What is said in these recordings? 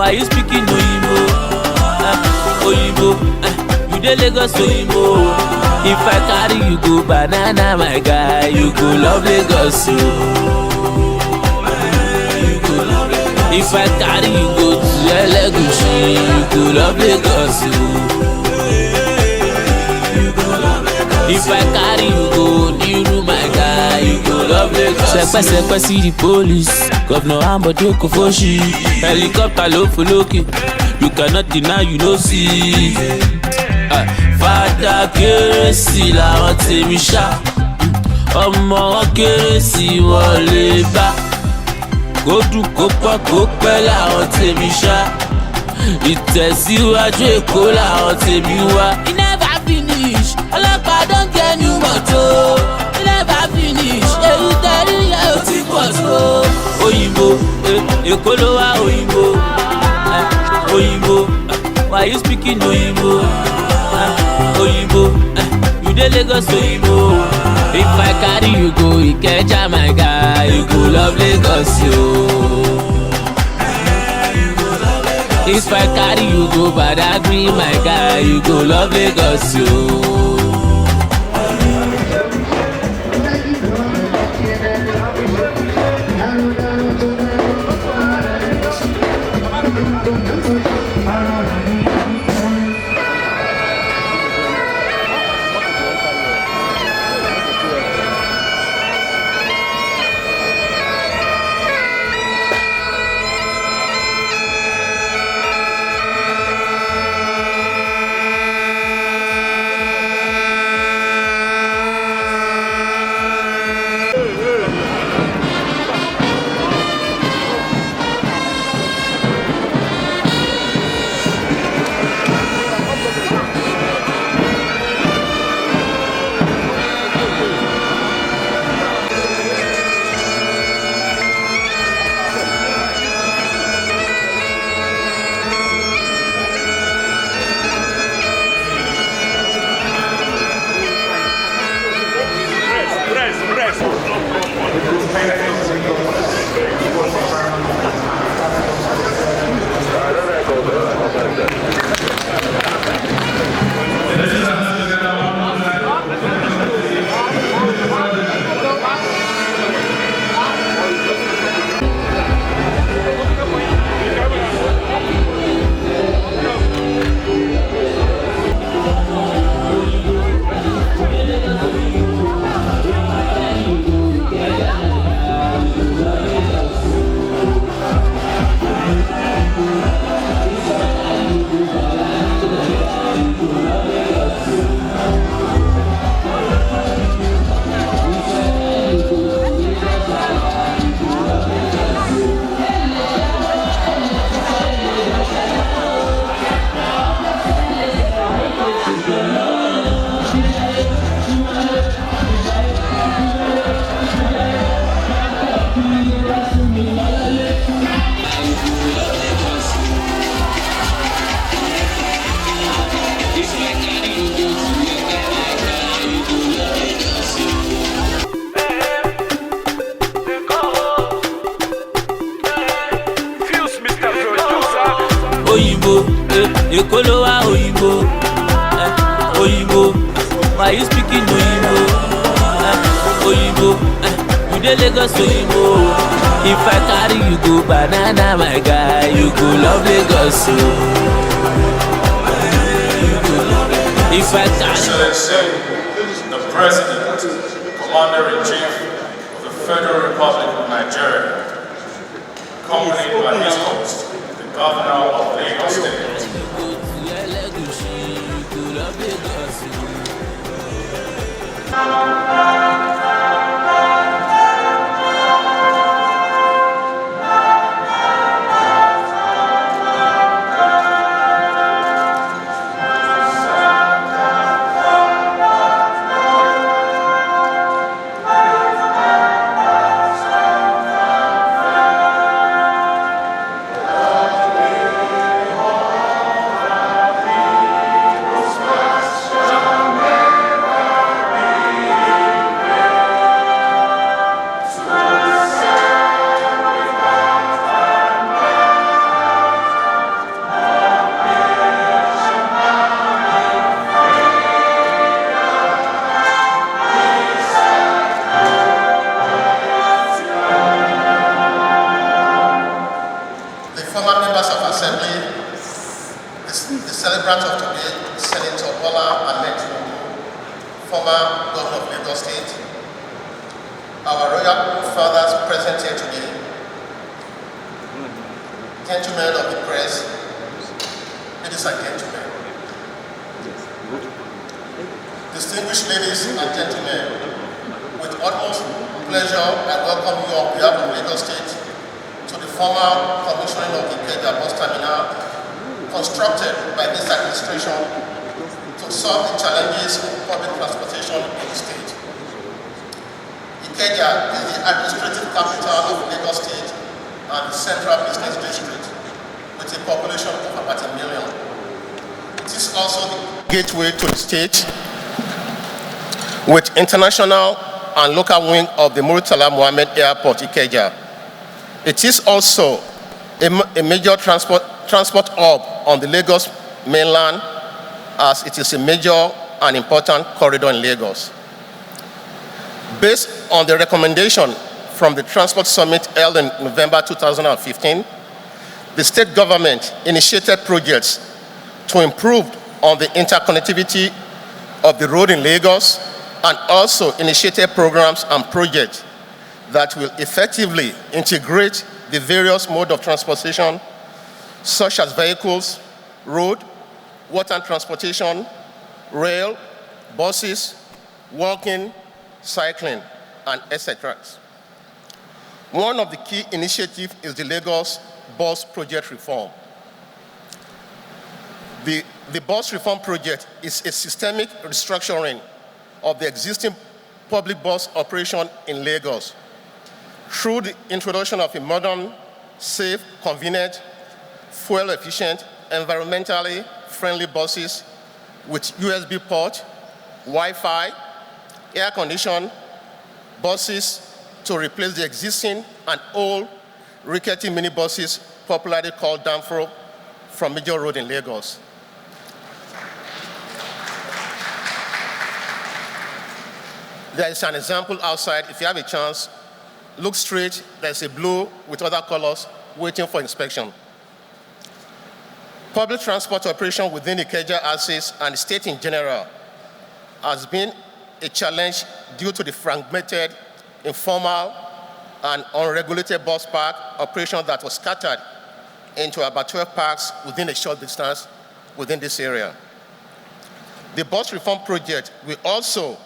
Why you speaking Oyinbo? Oyinbo, you dey Lagos Oyinbo. If I carry you go banana, my guy, you go love Lagos o. If I carry you go to Elegushi, you go love Lagos o. If I carry you go Niru, my guy, you go love Lagos. Sepe see the police, Governor Ambode Kofoshi, helicopter low for looking. You cannot deny, you no see. Fada kérésì làwọn tèmi ṣá, ọmọ wọn kérésì wọlé bá. Kó dùn kó pọ̀ kó pẹ́ làwọn tèmi ṣá, ìtẹ̀síwájú Èkó làwọn tèmi wá. E never finish, ọlọ́pàá don get new motor. E never finish, èyí tẹ̀rí yẹn ò ti pọ̀ tó. Oyinbo, Èkó ló wá Oyinbo. Oyinbo, why you speaking Oyinbo? Oyinbo, you dey Lagos Oyinbo. If I carry you go Ikeja, my guy, you go love Lagos yo. If I carry you go Badagry, my guy, you go love Lagos yo. Oyinbo, Èkó ló wá Oyinbo. Oyinbo, why you speaking Oyinbo? Oyinbo, you dey Lagos Oyinbo. If I carry you go banana, my guy, you go love Lagos o. If I carry Excellency, the President, Commander-in-Chief of the Federal Republic of Nigeria, accompanied by his host, the Governor of Lagos State. of Assembly, the celebrant of today, Senator Bola Ahmed Tinubu, former Governor of Lagos State, our royal fathers present here today, gentlemen of the press, ladies and gentlemen, distinguished ladies and gentlemen, with utmost pleasure, I welcome you on behalf of Lagos State to the formal commissioning of the Ikeja bus terminal constructed by this administration to solve the challenges of public transportation in the state. Ikeja is the administrative capital of Lagos State and the central business district with a population of about 1 million. It is also the gateway to the state with international and local wing of the Murtala Mohammed Airport, Ikeja. It is also a major transport hub on the Lagos mainland, as it is a major and important corridor in Lagos. Based on the recommendation from the Transport Summit held in November 2015, the state government initiated projects to improve on the interconnectivity of the road in Lagos, and also initiated programs and projects that will effectively integrate the various modes of transportation, such as vehicles, road, water transportation, rail, buses, walking, cycling, and etc. One of the key initiatives is the Lagos Bus Project Reform. The Bus Reform Project is a systemic restructuring of the existing public bus operation in Lagos through the introduction of a modern, safe, convenient, fuel-efficient, environmentally friendly buses with USB port, Wi-Fi, air-conditioned buses to replace the existing and old rickety minibuses popularly called Danfro from Major Road in Lagos. There is an example outside. If you have a chance, look straight. There's a blue with other colors waiting for inspection. Public transport operation within the Ikeja axis and the state in general has been a challenge due to the fragmented, informal, and unregulated bus park operation that was scattered into about 12 parks within a short distance within this area. The bus reform project will also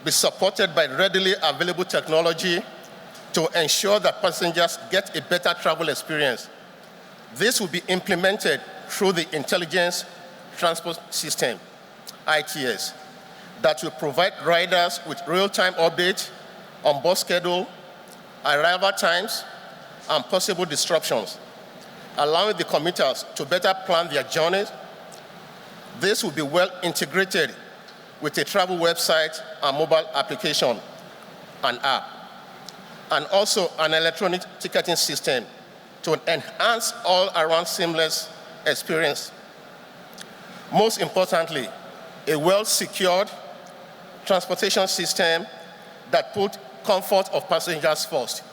be supported by readily available technology to ensure that passengers get a better travel experience. This will be implemented through the Intelligence Transport System, ITS, that will provide riders with real-time updates on bus schedule, arrival times, and possible disruptions, allowing the commuters to better plan their journeys. This will be well integrated with a travel website and mobile application and app, and also an electronic ticketing system to enhance all-around seamless experience. Most importantly, a well-secured transportation system that puts comfort of passengers first.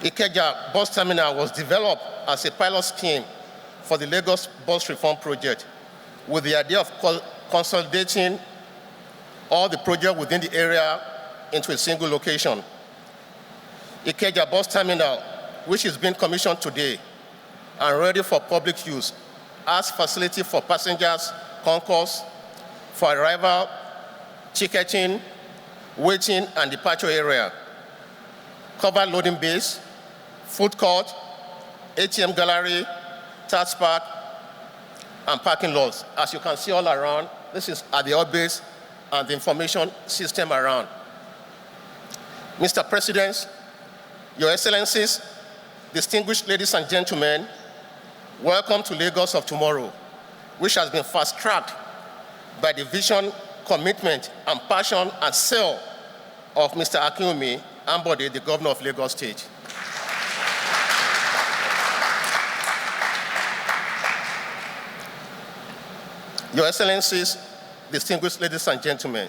Ikeja Bus Terminal was developed as a pilot scheme for the Lagos Bus Reform Project with the idea of consolidating all the projects within the area into a single location. Ikeja Bus Terminal, which is being commissioned today and ready for public use, has facility for passengers, concourse, for arrival, ticketing, waiting, and departure area, covered loading bays, food court, ATM gallery, tax park, and parking lots. As you can see all around, this is at the hub base and the information system around. Mr. President, Your Excellencies, distinguished ladies and gentlemen, welcome to Lagos of tomorrow, which has been fast-tracked by the vision, commitment, and passion and zeal of Mr. Akinwumi Ambode, the Governor of Lagos State. Your Excellencies, distinguished ladies and gentlemen,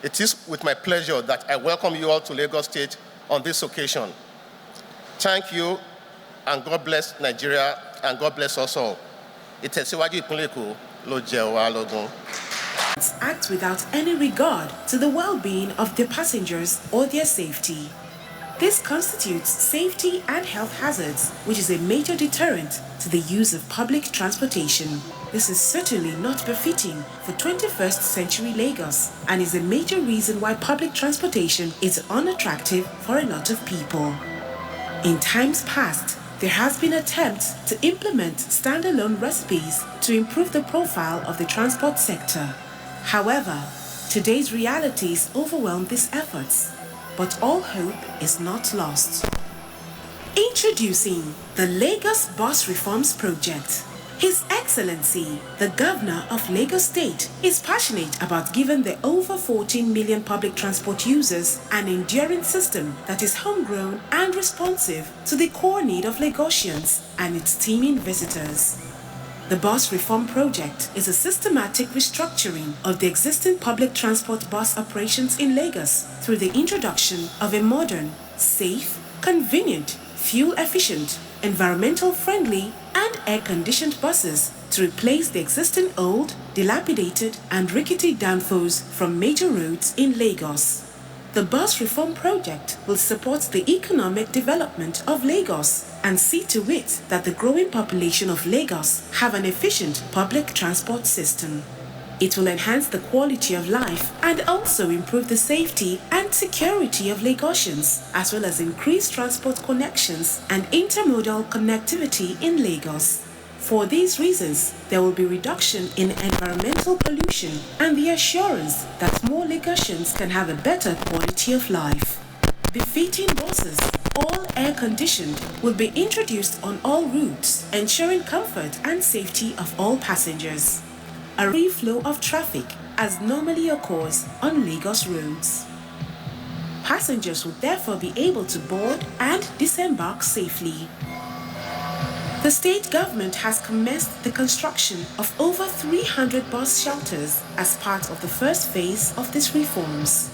it is with my pleasure that I welcome you all to Lagos State on this occasion. Thank you and God bless Nigeria, and God bless us all. Ìtẹ̀síwájú ìpínlẹ̀ Èkó ló jẹ́ wa lógún. Act without any regard to the well-being of their passengers or their safety. This constitutes safety and health hazards, which is a major deterrent to the use of public transportation. This is certainly not befitting for 21st century Lagos and is a major reason why public transportation is unattractive for a lot of people. In times past, there has been attempts to implement standalone recipes to improve the profile of the transport sector. However, today's realities overwhelm these efforts, but all hope is not lost. Introducing the Lagos Bus Reforms Project. His Excellency, the Governor of Lagos State, is passionate about giving the over 14 million public transport users an enduring system that is homegrown and responsive to the core need of Lagosians and its teeming visitors. The Bus Reform Project is a systematic restructuring of the existing public transport bus operations in Lagos through the introduction of a modern, safe, convenient, fuel-efficient, environmental-friendly, and air-conditioned buses to replace the existing old, dilapidated, and rickety downfalls from major roads in Lagos. The Bus Reform Project will support the economic development of Lagos and see to it that the growing population of Lagos have an efficient public transport system. It will enhance the quality of life and also improve the safety and security of Lagosians, as well as increase transport connections and intermodal connectivity in Lagos. For these reasons, there will be reduction in environmental pollution and the assurance that more Lagosians can have a better quality of life. Befitting buses, all air-conditioned, will be introduced on all routes, ensuring comfort and safety of all passengers. A free flow of traffic as normally occurs on Lagos roads. Passengers will therefore be able to board and disembark safely. The state government has commenced the construction of over 300 bus shelters as part of the first phase of these reforms.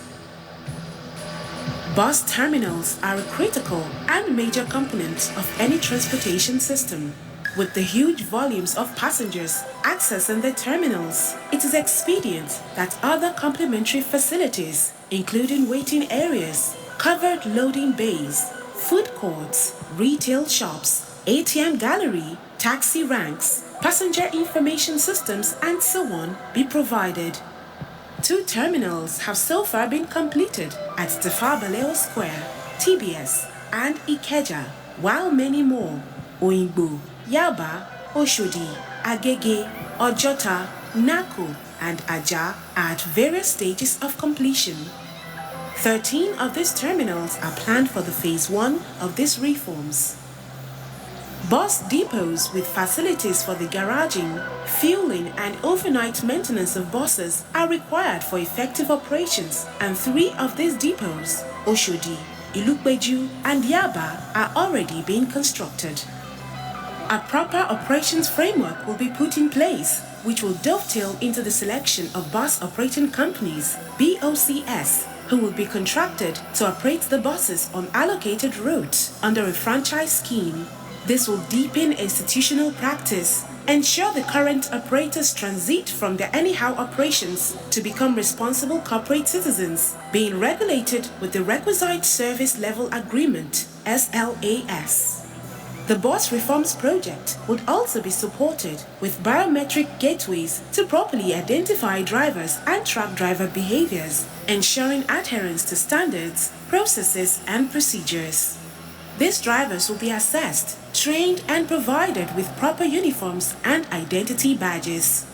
Bus terminals are a critical and major component of any transportation system. With the huge volumes of passengers accessing the terminals, it is expedient that other complementary facilities, including waiting areas, covered loading bays, food courts, retail shops, ATM gallery, taxi ranks, passenger information systems, and so on, be provided. 2 terminals have so far been completed at Tafawa Balewa Square, TBS, and Ikeja, while many more, Oyingbo, Yaba, Oshodi, Agege, Ojota, Nako, and Aja, are at various stages of completion. 13 of these terminals are planned for the phase 1 of these reforms. Bus depots with facilities for the garaging, fueling, and overnight maintenance of buses are required for effective operations, and 3 of these depots, Oshodi, Ilukbeju, and Yaba, are already being constructed. A proper operations framework will be put in place, which will dovetail into the selection of bus operating companies, BOCS, who will be contracted to operate the buses on allocated routes under a franchise scheme. This will deepen institutional practice, ensure the current operators transit from their anyhow operations to become responsible corporate citizens, being regulated with the Requisite Service Level Agreement, SLAS. The Bus Reforms Project would also be supported with biometric gateways to properly identify drivers and track driver behaviors, ensuring adherence to standards, processes, and procedures. These drivers will be assessed, trained, and provided with proper uniforms and identity badges.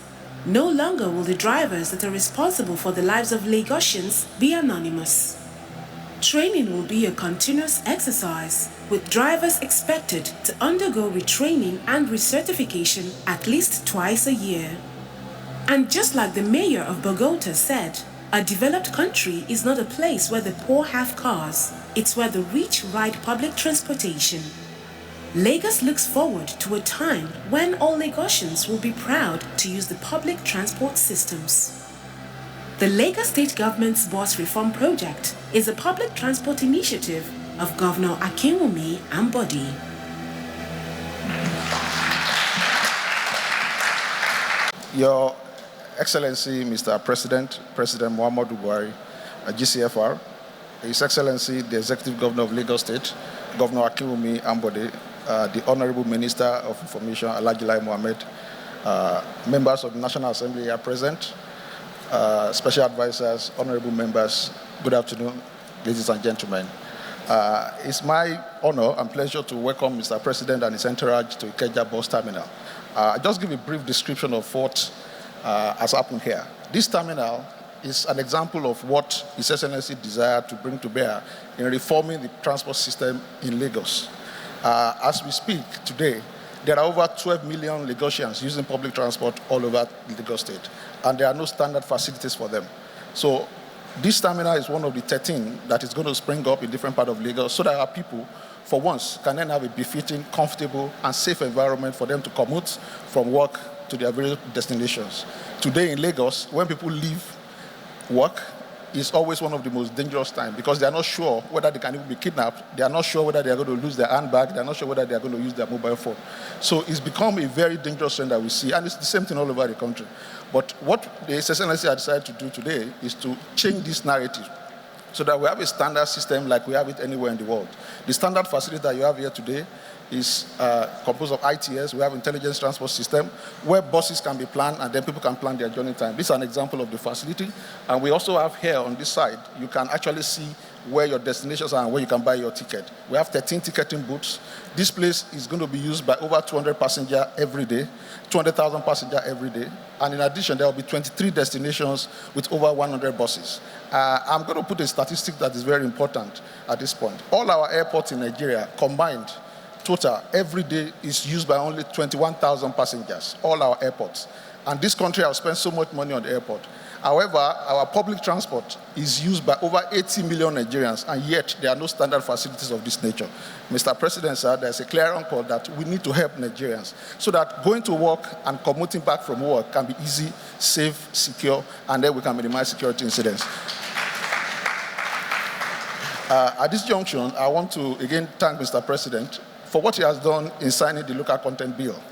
No longer will the drivers that are responsible for the lives of Lagosians be anonymous. Training will be a continuous exercise, with drivers expected to undergo retraining and recertification at least twice a year. And just like the mayor of Bogota said, a developed country is not a place where the poor have cars, it's where the rich ride public transportation. Lagos looks forward to a time when all Lagosians will be proud to use the public transport systems. The Lagos State Government's Bus Reform Project is a public transport initiative of Governor Akinwumi Ambode. Your Excellency, Mr. President, President Muhammadu Buhari, GCFR, His Excellency, the Executive Governor of Lagos State, Governor Akinwumi Ambode, the Honorable Minister of Information, Alhaji Lai Mohammed, members of the National Assembly are present, special advisors, honorable members, good afternoon, ladies and gentlemen. It's my honor and pleasure to welcome Mr. President and his entourage to Ikeja bus terminal. I'll just give a brief description of what has happened here. This terminal is an example of what His Excellency desired to bring to bear in reforming the transport system in Lagos. As we speak today, there are over 12 million Lagosians using public transport all over Lagos State, and there are no standard facilities for them. So this terminal is one of the 13 that is going to spring up in different parts of Lagos so that our people, for once, can then have a befitting, comfortable, and safe environment for them to commute from work to their various destinations. Today in Lagos, when people leave work, is always one of the most dangerous times because they are not sure whether they can even be kidnapped, they are not sure whether they are going to lose their handbag, they are not sure whether they are going to use their mobile phone. So it's become a very dangerous trend that we see, and it's the same thing all over the country. But what the SSNSC has decided to do today is to change this narrative so that we have a standard system like we have it anywhere in the world. The standard facility that you have here today is composed of ITS. We have intelligence transport system where buses can be planned and then people can plan their journey time. This is an example of the facility. And we also have here on this side, you can actually see where your destinations are and where you can buy your ticket. We have 13 ticketing booths. This place is going to be used by over 200 passengers every day, 200,000 passengers every day. And in addition, there will be 23 destinations with over 100 buses. I'm going to put a statistic that is very important at this point. All our airports in Nigeria combined, total, every day is used by only 21,000 passengers, all our airports. And this country has spent so much money on the airport. However, our public transport is used by over 80 million Nigerians, and yet there are no standard facilities of this nature. Mr. President, sir, there's a clear call that we need to help Nigerians so that going to work and commuting back from work can be easy, safe, secure, and then we can minimize security incidents. At this junction, I want to again thank Mr. President for what he has done in signing the local content bill.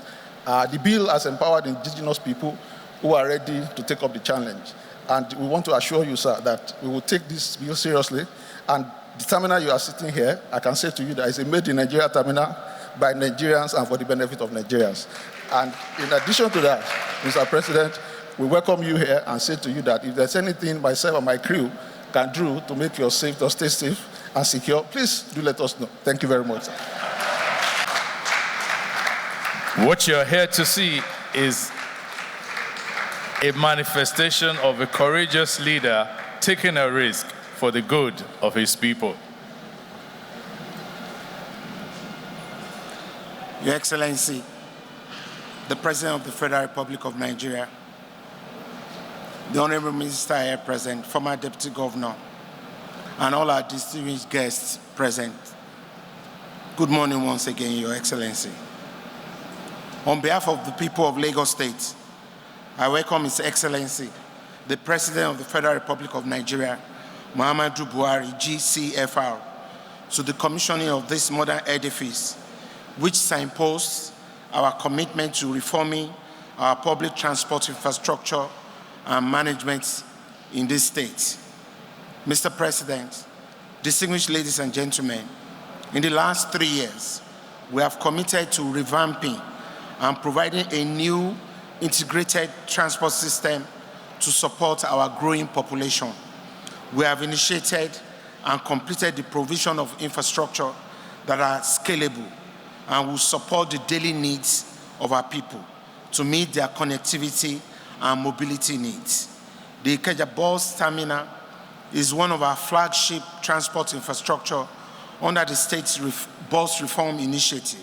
The bill has empowered indigenous people who are ready to take up the challenge. And we want to assure you, sir, that we will take this bill seriously. And the terminal you are sitting here, I can say to you that it's a made in Nigeria terminal by Nigerians and for the benefit of Nigerians. And in addition to that, Mr. President, we welcome you here and say to you that if there's anything myself and my crew can do to make you safe, to stay safe and secure, please do let us know. Thank you very much, sir. What you're here to see is a manifestation of a courageous leader taking a risk for the good of his people. Your Excellency, the President of the Federal Republic of Nigeria, the Honorable Minister here present, former Deputy Governor, and all our distinguished guests present. Good morning once again, Your Excellency. On behalf of the people of Lagos State, I welcome His Excellency, the President of the Federal Republic of Nigeria, Muhammadu Buhari, GCFR, to the commissioning of this modern edifice, which signposts our commitment to reforming our public transport infrastructure and management in this state. Mr. President, distinguished ladies and gentlemen, in the last 3 years, we have committed to revamping and providing a new integrated transport system to support our growing population. We have initiated and completed the provision of infrastructure that are scalable and will support the daily needs of our people to meet their connectivity and mobility needs. The Ikeja bus terminal is one of our flagship transport infrastructure under the state's bus reform initiative.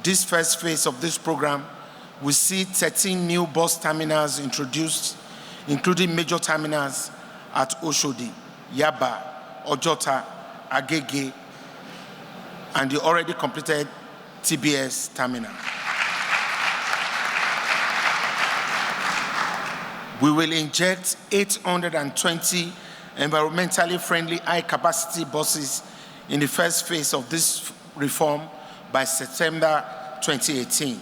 This first phase of this program will see 13 new bus terminals introduced, including major terminals at Oshodi, Yaba, Ojota, Agege, and the already completed TBS terminal. We will inject 820 environmentally friendly high-capacity buses in the first phase of this reform by September 2018.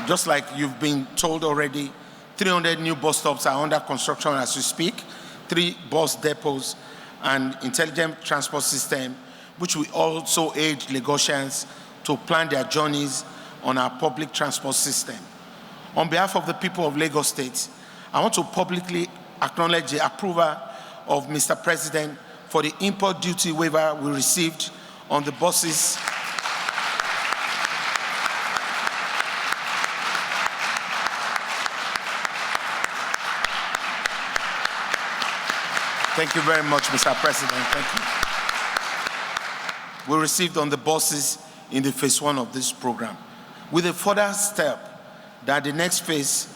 Just like you've been told already, 300 new bus stops are under construction as we speak, 3 bus depots, and intelligent transport system, which will also aid Lagosians to plan their journeys on our public transport system. On behalf of the people of Lagos State, I want to publicly acknowledge the approval of Mr. President for the import duty waiver we received on the buses. Thank you very much, Mr. President. Thank you. We received on the buses in the phase 1 of this program. With a further step, that the next phase,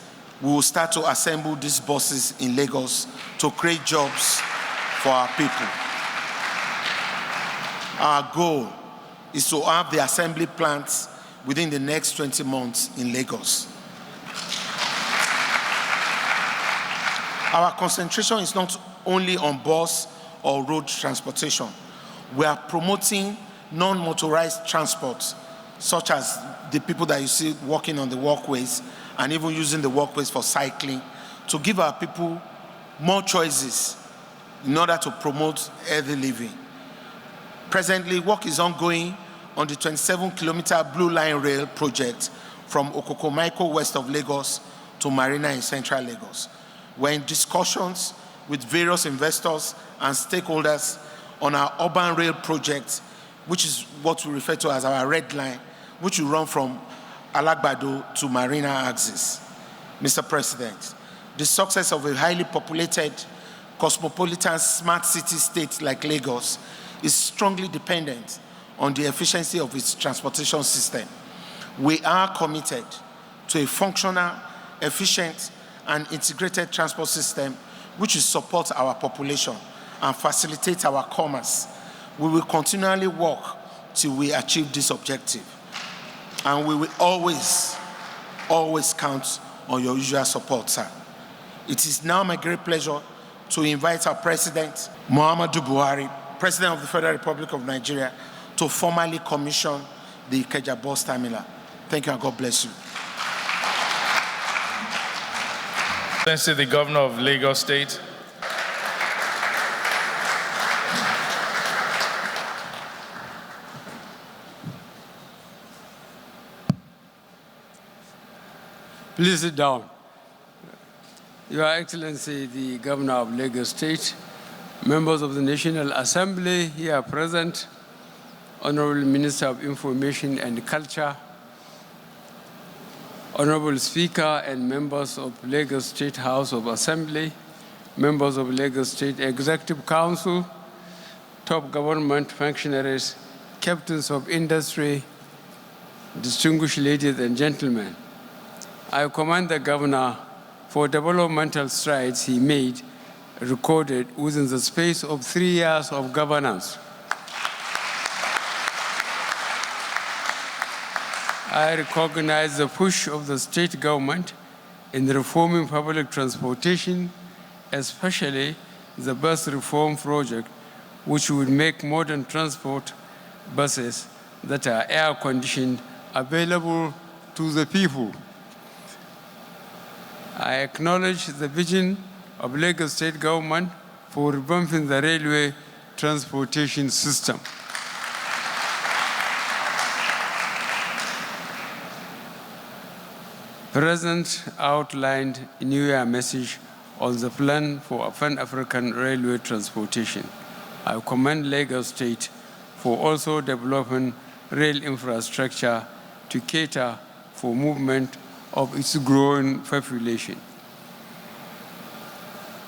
we will start to assemble these buses in Lagos to create jobs for our people. Our goal is to have the assembly plants within the next 20 months in Lagos. Our concentration is not only on bus or road transportation. We are promoting non-motorized transport, such as the people that you see walking on the walkways and even using the walkways for cycling, to give our people more choices in order to promote healthy living. Presently, work is ongoing on the 27-kilometer Blue Line Rail project from Okokomaiko west of Lagos to Marina in central Lagos. We're in discussions with various investors and stakeholders on our urban rail project, which is what we refer to as our red line, which will run from Alagbado to Marina axis. Mr. President, the success of a highly populated, cosmopolitan, smart city state like Lagos is strongly dependent on the efficiency of its transportation system. We are committed to a functional, efficient, and integrated transport system which will support our population and facilitate our commerce. We will continually work till we achieve this objective. And we will always count on your usual support, sir. It is now my great pleasure to invite our President, Muhammadu Buhari, President of the Federal Republic of Nigeria, to formally commission the Ikeja bus terminal. Thank you and God bless you. Excellency, the Governor of Lagos State. Please sit down. Your Excellency, the Governor of Lagos State, members of the National Assembly here present, Honorable Minister of Information and Culture, Honorable Speaker and members of Lagos State House of Assembly, members of Lagos State Executive Council, top government functionaries, captains of industry, distinguished ladies and gentlemen, I commend the Governor for developmental strides he made, recorded within the space of 3 years of governance. I recognize the push of the state government in reforming public transportation, especially the bus reform project, which would make modern transport buses that are air-conditioned available to the people. I acknowledge the vision of Lagos State government for revamping the railway transportation system. President outlined a New Year message on the plan for Pan-African railway transportation. I commend Lagos State for also developing rail infrastructure to cater for movement of its growing population.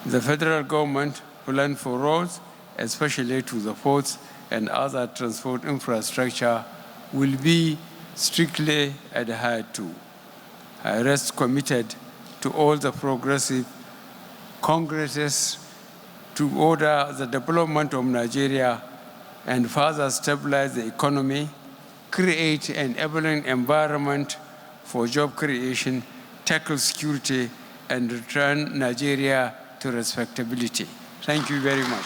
The federal government planned for roads, especially to the ports and other transport infrastructure, will be strictly adhered to. I rest committed to all the progressive congresses to order the development of Nigeria and further stabilize the economy, create an enabling environment for job creation, tackle security, and return Nigeria to respectability. Thank you very much.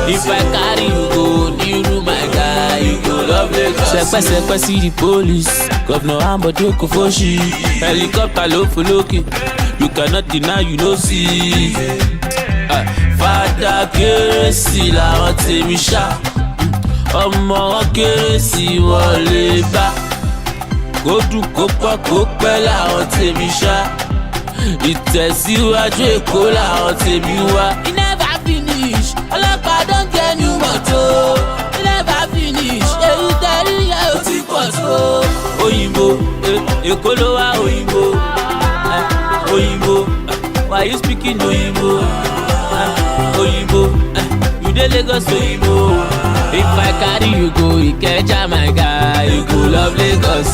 If I carry you go, you my guy, you go love love Lagos. Sẹpẹsẹpẹ see the police, Governor Ambode Kofoshi, helicopter low for lókè, you cannot deny you no see. Fada kérésì làwọn tèmi ṣá, ọmọ wọn kérésì wọlé bá, kó dùn kó pọ̀ kó pẹ́ làwọn tèmi ṣá, ìtẹ̀síwájú Èkó làwọn tèmi wá. E never finish, ọlọ́pàá don get new motor. E never finish, èyí tẹ̀rí yẹn ò ti pọ̀ tó. Òyìnbó, Èkó ló wá òyìnbó, òyìnbó, why you speaking òyìnbó? Oyinbo, you dey Lagos Oyinbo. If I carry you go Ikeja, my guy, you go love Lagos.